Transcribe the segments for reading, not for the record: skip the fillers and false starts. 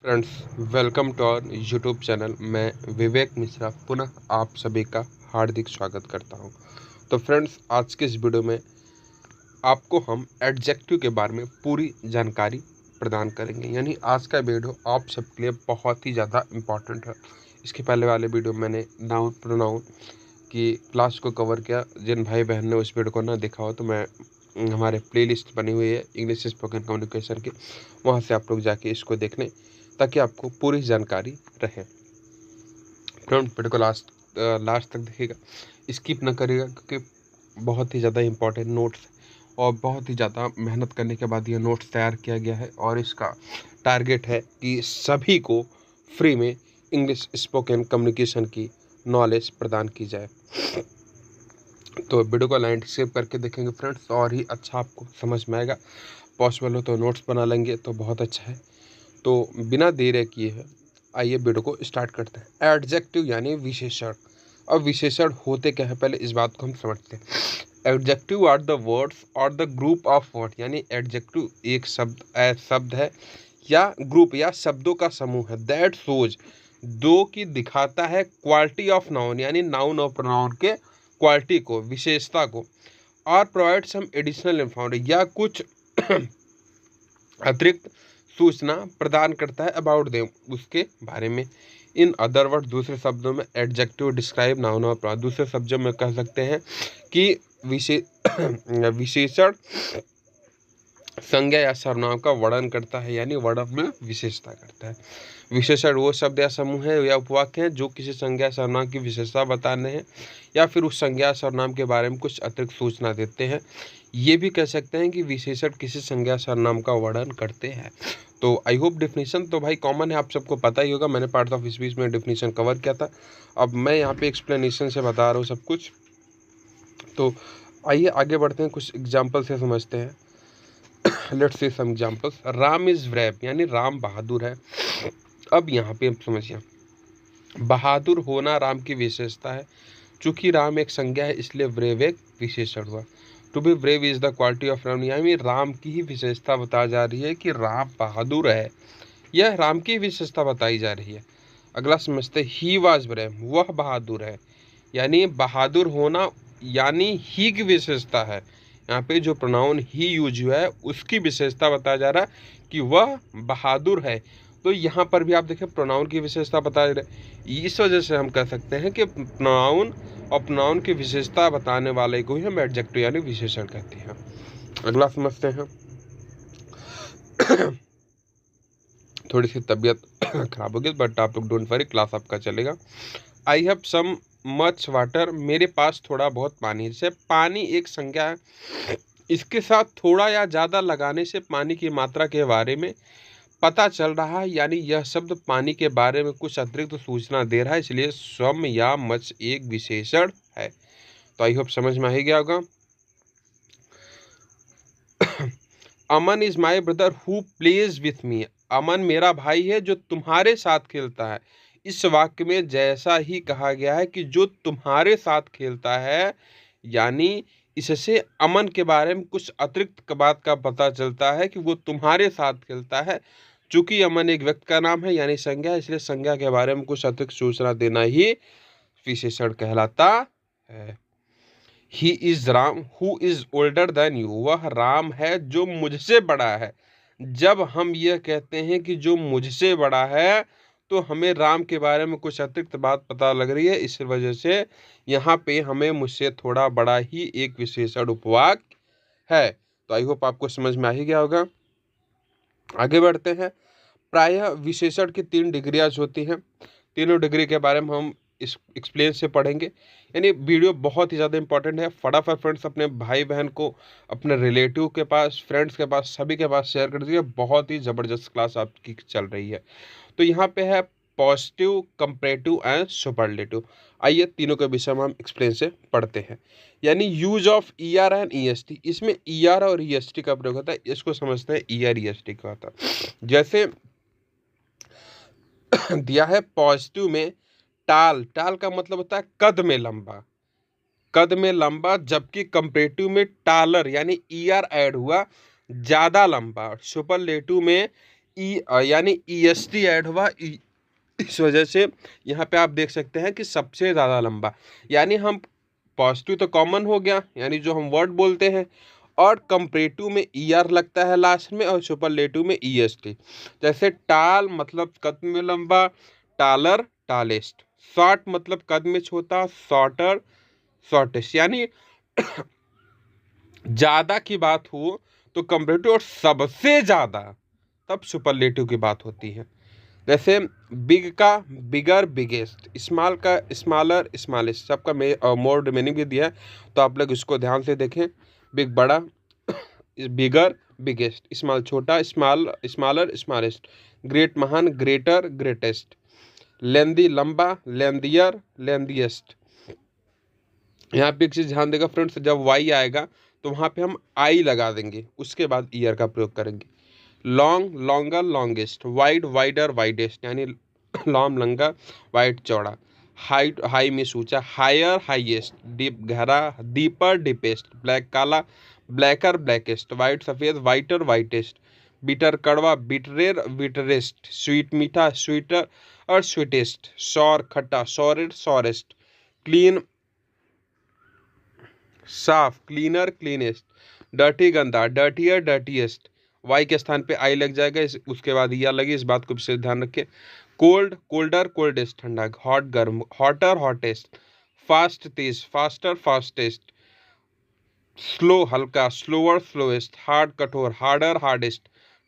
Friends, welcome to our YouTube channel. मैं विवेक मिश्रा पुनः आप सभी का हार्दिक स्वागत करता हूं। तो फ्रेंड्स, आज के इस वीडियो में आपको हम एडजेक्टिव के बारे में पूरी जानकारी प्रदान करेंगे। यानी आज का वीडियो आप सबके लिए बहुत ही ज़्यादा इम्पॉर्टेंट है। इसके पहले वाले वीडियो में मैंने नाउन प्रोनाउन की क्लास को कवर किया। जिन भाई बहन ने उस वीडियो को ना देखा हो तो मैं हमारे प्लेलिस्ट बनी हुई है इंग्लिश स्पोकन कम्युनिकेशन की, वहाँ से आप लोग जाके इसको देख लें ताकि आपको पूरी जानकारी रहे। फ्रेंड, वीडियो को लास्ट तक देखिएगा, स्किप ना करिएगा, क्योंकि बहुत ही ज़्यादा इम्पोर्टेंट नोट्स और बहुत ही ज़्यादा मेहनत करने के बाद ये नोट्स तैयार किया गया है और इसका टारगेट है कि सभी को फ्री में इंग्लिश स्पोकन कम्युनिकेशन की नॉलेज प्रदान की जाए। तो वीडियो को लाइन सेव करके देखेंगे फ्रेंड्स, और ही अच्छा आपको समझ में आएगा। पॉसिबल हो तो नोट्स बना लेंगे तो बहुत अच्छा है। तो बिना देर किए है, आइए वीडियो को स्टार्ट करते हैं। एडजेक्टिव यानी विशेषण। अब विशेषण होते क्या है, पहले इस बात को हम समझते हैं। एडजेक्टिव आर द वर्ड्स और द ग्रुप ऑफ वर्ड। यानी एडजेक्टिव एक शब्द है या ग्रुप या शब्दों का समूह है। दैट शोज, दो की दिखाता है क्वालिटी ऑफ नाउन, यानी नाउन और प्रोनाउन के क्वालिटी को, विशेषता को। और प्रोवाइड सम एडिशनल इन्फॉर्मेशन, या कुछ अतिरिक्त सूचना प्रदान करता है अबाउट देम, उसके बारे में। इन अदर वर्ड, दूसरे शब्दों में एडजेक्टिव डिस्क्राइब नाउन और प्रोनाउन। दूसरे शब्दों में कह सकते हैं कि विशेषण संज्ञा या सर्वनाम का वर्णन करता है, यानी वर्णन में विशेषता करता है। विशेषण वो शब्द या समूह है या उपवाक्य हैं जो किसी संज्ञा या सर्वनाम की विशेषता बताने हैं या फिर उस संज्ञा या सर्वनाम के बारे में कुछ अतिरिक्त सूचना देते हैं। ये भी कह सकते हैं कि विशेषण किसी संज्ञा सर्वनाम का वर्णन करते हैं। तो आई होप डेफिनेशन तो भाई कॉमन है, आप सबको पता ही होगा। मैंने पार्ट ऑफ स्पीच में डेफिनेशन कवर किया था, अब मैं यहाँ पे एक्सप्लेनेशन से बता रहा हूँ सब कुछ। तो आइए आगे बढ़ते हैं, कुछ एग्जाम्पल से समझते हैं। Let's see some examples. Ram is brave, यानी राम बहादुर है। अब यहाँ पे समझिए, बहादुर होना राम की विशेषता है। चूंकि राम एक संज्ञा है इसलिए ब्रेव एक विशेषण हुआ। To be brave is the quality of Ram, यानी राम की ही विशेषता बताई जा रही है कि राम बहादुर है। यह राम की विशेषता बताई जा रही है। अगला समझते, ही वॉज ब्रेव, वह बहादुर है। यानी बहादुर होना यानी ही की विशेषता है। यहाँ पे जो प्रोनाउन ही यूज हुआ है उसकी विशेषता बताया जा रहा है कि वह बहादुर है। तो यहाँ पर भी आप देखें प्रोनाउन की विशेषता बताया जा रहा है। इस वजह से हम कह सकते हैं कि प्रोनाउन और प्रोनाउन की विशेषता बताने वाले को ही हम एडजेक्टिव यानी विशेषण कहते हैं। अगला समझते हैं। थोड़ी सी तबीयत खराब हो गई, बट आप लोग डोंट वरी, क्लास आपका चलेगा। I have some much water, मेरे पास थोड़ा बहुत पानी। जैसे पानी एक संज्ञा है, इसके साथ थोड़ा या ज़्यादा लगाने से पानी की मात्रा के बारे में पता चल रहा है, यानी यह शब्द पानी के बारे में कुछ अतिरिक्त सूचना दे रहा है, इसलिए सम या मच एक विशेषण है। तो आई होप समझ में आ ही गया होगा। Aman is my brother who plays with me, Aman मेरा भाई है जो तुम्हारे साथ खेलता है। इस वाक्य में जैसा ही कहा गया है कि जो तुम्हारे साथ खेलता है, यानी इससे अमन के बारे में कुछ अतिरिक्त बात का पता चलता है कि वो तुम्हारे साथ खेलता है। चूंकि अमन एक व्यक्ति का नाम है यानी संज्ञा, इसलिए संज्ञा के बारे में कुछ अतिरिक्त सूचना देना ही विशेषण कहलाता है। He is Ram who is older than you, वह राम है जो मुझसे बड़ा है। जब हम यह कहते हैं कि जो मुझसे बड़ा है, तो हमें राम के बारे में कुछ अतिरिक्त बात पता लग रही है। इस वजह से यहाँ पे हमें मुझसे थोड़ा बड़ा ही एक विशेषण उपवाक्य है। तो आई होप आपको समझ में आ ही गया होगा। आगे बढ़ते हैं। प्रायः विशेषण की 3 डिग्रियाँ होती हैं। तीनों डिग्री के बारे में हम इस एक्सप्लेन से पढ़ेंगे। यानी वीडियो बहुत ही ज़्यादा इंपॉर्टेंट है। फटाफट फ्रेंड्स अपने भाई बहन को, अपने रिलेटिव के पास, फ्रेंड्स के पास, सभी के पास शेयर कर दीजिए। बहुत ही ज़बरदस्त क्लास आपकी चल रही है। तो यहाँ पे है पॉजिटिव, कंपैरेटिव एंड सुपरलेटिव। आइए तीनों के विषय में हम एक्सप्लेन से पढ़ते हैं। यानी use of E R and E S T, इसमें ई आर और ई एस टी का प्रयोग होता है। इसको समझते हैं E R E S T का होता है। जैसे दिया है पॉजिटिव में टाल, टाल का मतलब होता है कद में लंबा, कद में लंबा। जबकि कंपैरेटिव में टालर यानी ईआर ऐड हुआ, ज्यादा लंबा। सुपरलेटिव में यानी EST ऐड हुआ, इस वजह से यहाँ पे आप देख सकते हैं कि सबसे ज़्यादा लंबा, यानी हम पॉजिटिव तो कॉमन हो गया, यानी जो हम वर्ड बोलते हैं, और कंपैरेटिव में ER लगता है लास्ट में, और सुपरलेटिव में EST। जैसे टाल मतलब कद में लंबा, टालर टालेस्ट। शॉर्ट मतलब कद में छोटा, शॉर्टर शॉर्टेस्ट। यानी ज़्यादा की बात हो तो कंपैरेटिव, और सबसे ज़्यादा तब सुपरलेटिव की बात होती है। जैसे बिग का बिगर बिगेस्ट, स्मॉल का स्मॉलर स्मॉलेस्ट, सबका मोर मीनिंग भी दिया है, तो आप लोग इसको ध्यान से देखें। बिग बड़ा, बिगर बिगेस्ट, स्मॉल छोटा, स्मॉलर स्मॉलेस्ट, ग्रेट महान, ग्रेटर ग्रेटेस्ट, लेंदी लंबा, लेंदियर लेंदिएस्ट। यहाँ पे एक चीज़ ध्यान देगा फ्रेंड्स, जब वाई आएगा तो वहाँ पे हम आई लगा देंगे, उसके बाद ईयर का प्रयोग करेंगे। Long longer longest, wide wider widest, यानी लॉन्ग लंगा, वाइड चौड़ा। हाइट हाई में ऊंचा, हायर हाईएस्ट, डीप गहरा, डीपर डीपेस्ट, ब्लैक काला, ब्लैकर ब्लैकेस्ट, वाइट सफ़ेद, वाइटर वाइटेस्ट, बिटर कड़वा, बिटरेर बिटरेस्ट, स्वीट मीठा, स्वीटर और स्वीटेस्ट, सौर खट्टा, सॉरेड सॉरेस्ट, क्लीन साफ, क्लीनर क्लीनेस्ट, डर्टी गंदा, डर्टियर डर्टीएस्ट। वाई के स्थान पे आई लग जाएगा, उसके बाद या लगी, इस बात को विशेष ध्यान रखें। कोल्ड कोल्डर कोल्डेस्ट, ठंडा, हॉट गर्म, हॉटर हॉटेस्ट, फास्ट तेज, फास्टर फास्टेस्ट, स्लो हल्का, स्लोअर स्लोएस्ट, हार्ड कठोर, हार्डर हार्डेस्ट,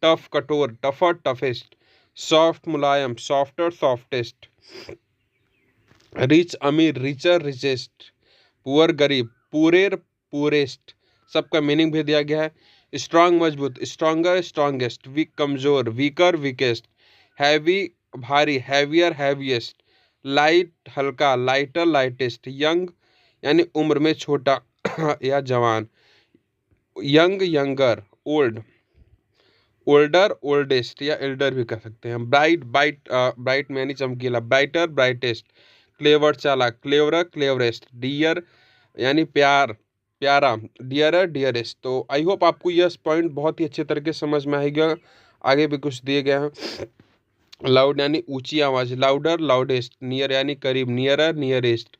टफ कठोर, टफर टफेस्ट, सॉफ्ट मुलायम, सॉफ्टर सॉफ्टेस्ट, रिच अमीर, रिचर रिचेस्ट, पुअर गरीब, पूरेर पूरेस्ट। सबका मीनिंग भी दिया गया है। स्ट्रांग मजबूत, स्ट्रांगर स्ट्रांगेस्ट, वीक कमजोर, वीकर वीकेस्ट, हैवी भारी, हैवियर हैवीएस्ट, लाइट हल्का, लाइटर लाइटेस्ट, यंग यानी उम्र में छोटा या जवान, young younger, old older oldest या एल्डर भी कह सकते हैं। ब्राइट ब्राइट ब्राइट में यानी चमकीला, ब्राइटर ब्राइटेस्ट, क्लेवर चालाक, क्लेवर क्लेवरेस्ट, डियर यानी प्यार प्यारा, डियरर डियरेस्ट। तो आई होप आपको यह पॉइंट बहुत ही अच्छे तरीके से समझ में आएगा। आगे भी कुछ दिए गए हैं। लाउड यानी ऊंची आवाज़, लाउडर लाउडेस्ट, नियर यानी करीब, नियरर नियरेस्ट,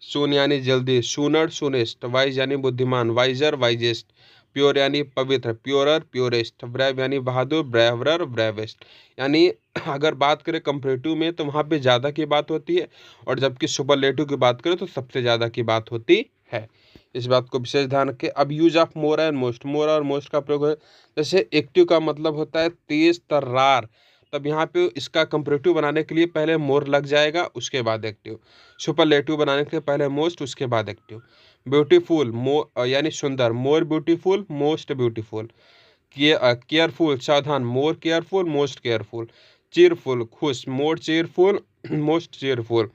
सून यानी जल्दी, सूनर सूनेस्ट, वाइज यानी बुद्धिमान, वाइजर वाइजेस्ट, प्योर यानी पवित्र, प्योरर प्योरेस्ट, ब्रेव यानी बहादुर, ब्रेवरर ब्रेवेस्ट। यानी अगर बात करें कंपैरेटिव में तो वहाँ पे ज़्यादा की बात होती है, और जबकि सुपरलेटिव की बात करें तो सबसे ज़्यादा की बात होती है। इस बात को विशेष ध्यान रखें। अब use of more and most, more और मोस्ट का प्रयोग है। जैसे एक्टिव का मतलब होता है तेज तर्रार, तब यहाँ पे इसका कंपैरेटिव बनाने के लिए पहले मोर लग जाएगा, उसके बाद एक्टिव। सुपरलेटिव बनाने के लिए पहले मोस्ट, उसके बाद एक्टिव। ब्यूटीफुल यानी सुंदर, more beautiful, most beautiful. Careful सावधान, more careful, most careful. Cheerful खुश, more cheerful, most cheerful.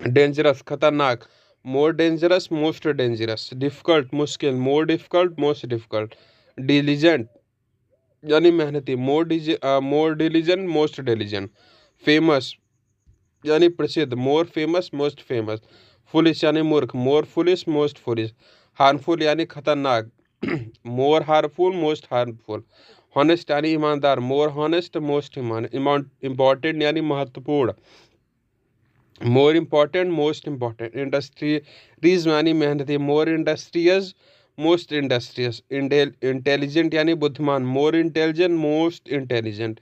Dangerous खतरनाक, more dangerous, most dangerous. Difficult मुश्किल, more difficult, most difficult. Diligent यानी मेहनती, more diligent, most diligent. Famous यानी प्रसिद्ध, more famous, most famous. Foolish यानी मूर्ख, more foolish, most foolish. Harmful यानी खतरनाक, more harmful, most harmful. Honest यानी ईमानदार, मोर हॉनेस्ट, मोस्ट इम्पॉर्टेंट यानी महत्वपूर्ण, more important, most important. Industries यानी मेहनती, मोर इंडस्ट्रियस, मोस्ट इंडस्ट्रियस। इंटेलिजेंट यानी बुद्धिमान, more intelligent, most intelligent.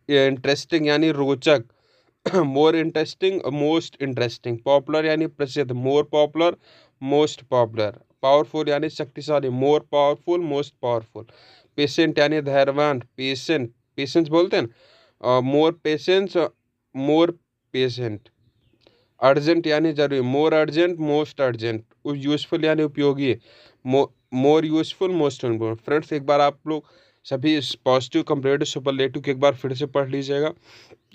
Interesting यानी रोचक, more interesting, most interesting. Popular यानी प्रसिद्ध, more popular, most popular. Powerful यानी शक्तिशाली, more powerful, most powerful. Patient यानी धैर्यवान, पेशेंस बोलते हैं, more patience, more patient. Urgent यानी जरूरी, more urgent, most urgent. Useful यानी उपयोगी, more useful, most useful. Friends, एक बार आप लोग सभी पॉजिटिव कंपैरेटिव सुपरलेटिव को एक बार फिर से पढ़ लीजिएगा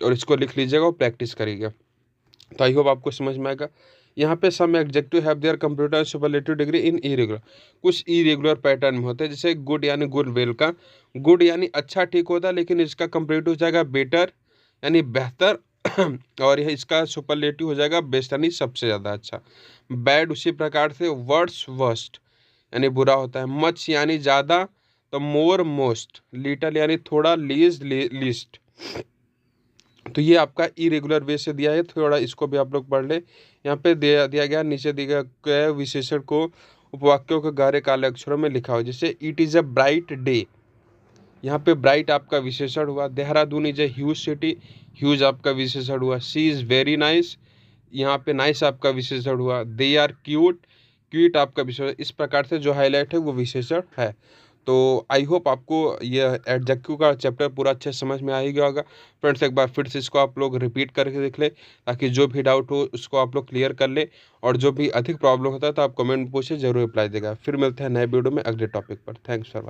और इसको लिख लीजिएगा और प्रैक्टिस करिएगा, तो आई होप आपको समझ में आएगा। यहाँ पे some adjective have their computer and superlative degree in irregular, कुछ इरेगुलर पैटर्न में होते हैं। जैसे गुड यानी गुड वेल का, गुड यानी अच्छा ठीक होता है, लेकिन इसका कंपैरेटिव हो जाएगा बेटर यानी बेहतर और यह इसका सुपरलेटिव हो जाएगा बेस्ट यानी सबसे ज़्यादा अच्छा। बैड उसी प्रकार से वर्ड्स वर्स्ट यानी बुरा होता है। मच यानी ज़्यादा, तो मोर मोस्ट, लिटल यानी थोड़ा, लीज लीस्ट। तो ये आपका इरेगुलर वे से दिया है, थोड़ा इसको भी आप लोग पढ़ ले। यहाँ पे दिया गया, नीचे दिया गया विशेषण को उपवाक्यों के गहरे काले अक्षरों में लिखा हो। जैसे it is a bright day, यहाँ पे ब्राइट आपका विशेषण हुआ। Dehradun is a huge city, huge आपका विशेषण हुआ। सी इज़ वेरी नाइस, यहाँ पे नाइस आपका विशेषण हुआ। दे आर क्यूट, क्यूट आपका विशेषण। इस प्रकार से जो हाईलाइट है वो विशेषण है। तो आई होप आपको ये एडजेक्टिव का चैप्टर पूरा अच्छे समझ में आ ही गया होगा। फ्रेंड्स एक बार फिर से इसको आप लोग रिपीट करके देख ले, ताकि जो भी डाउट हो उसको आप लोग क्लियर कर ले। और जो भी अधिक प्रॉब्लम होता है तो आप कमेंट में पूछे, जरूर रिप्लाई देगा। फिर मिलते हैं नए वीडियो में अगले टॉपिक पर। Thanks for watching.